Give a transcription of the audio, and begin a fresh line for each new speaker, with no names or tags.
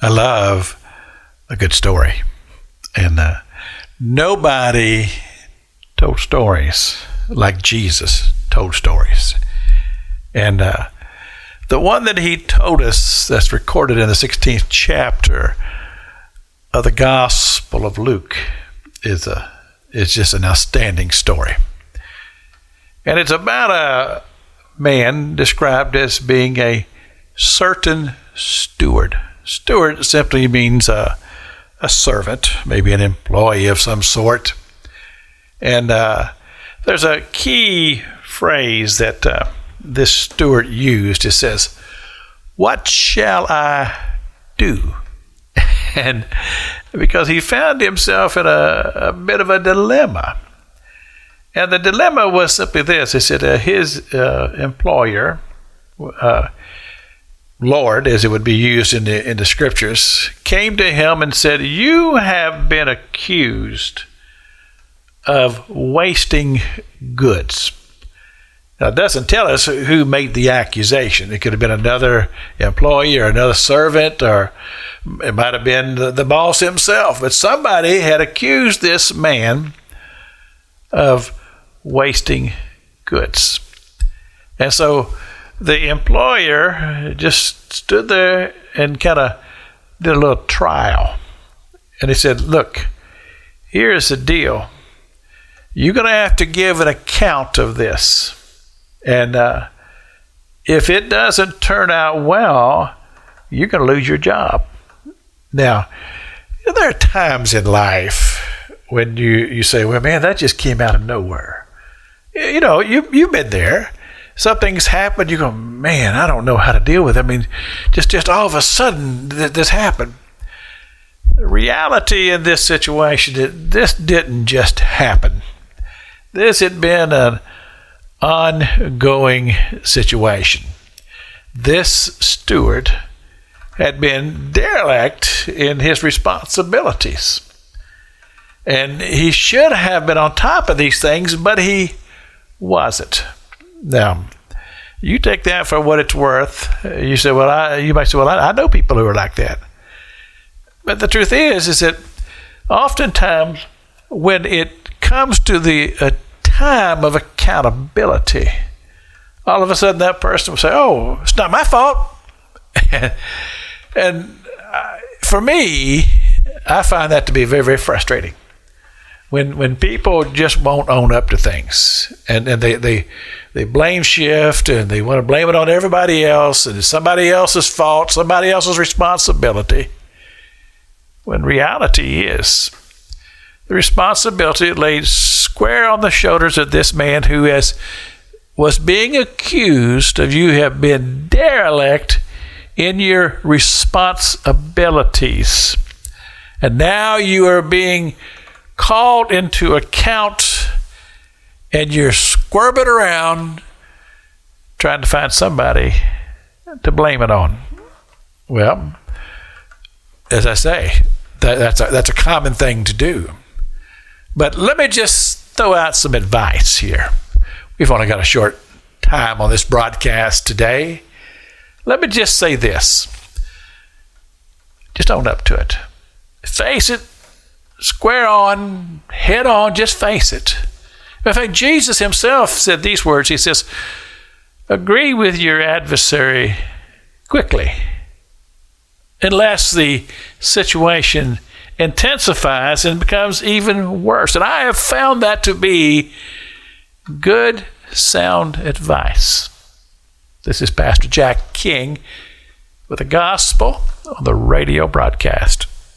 I love a good story. And nobody told stories like Jesus told stories. And the one that he told us that's recorded in the 16th chapter of the Gospel of Luke is just an outstanding story. And it's about a man described as being a certain steward. Steward simply means a servant, maybe an employee of some sort. And there's a key phrase that this steward used. It says, "What shall I do?" And because he found himself in a bit of a dilemma. And the dilemma was simply this. He said his employer, Lord, as it would be used in the scriptures, came to him and said, "You have been accused of wasting goods." Now, it doesn't tell us who made the accusation. It could have been another employee or another servant, or it might have been the boss himself. But somebody had accused this man of wasting goods. And so the employer just stood there and kind of did a little trial. And he said, "Look, here's the deal. You're going to have to give an account of this. And if it doesn't turn out well, you're going to lose your job." Now, there are times in life when you say, "Well, man, that just came out of nowhere." You know, you've been there. Something's happened. You go, "Man, I don't know how to deal with it." I mean, just all of a sudden, this happened. The reality in this situation, this didn't just happen. This had been an ongoing situation. This steward had been derelict in his responsibilities. And he should have been on top of these things, but he wasn't. Now, you take that for what it's worth. You say, you might say, I know people who are like that. But the truth is that oftentimes when it comes to the time of accountability, all of a sudden that person will say, "Oh, it's not my fault." And for me, I find that to be very, very frustrating. When people just won't own up to things, and they blame shift, and they want to blame it on everybody else, and it's somebody else's fault, somebody else's responsibility, when reality is the responsibility laid square on the shoulders of this man who was being accused of you have been derelict in your responsibilities. And now you are being called into account, and you're squirming around trying to find somebody to blame it on. Well, as I say, that's a common thing to do. But let me just throw out some advice here. We've only got a short time on this broadcast today. Let me just say this. Just own up to it. Face it, square on, head on, just face it. In fact, Jesus himself said these words. He says, "Agree with your adversary quickly, unless the situation intensifies and becomes even worse." And I have found that to be good, sound advice. This is Pastor Jack King with the Gospel on the radio broadcast.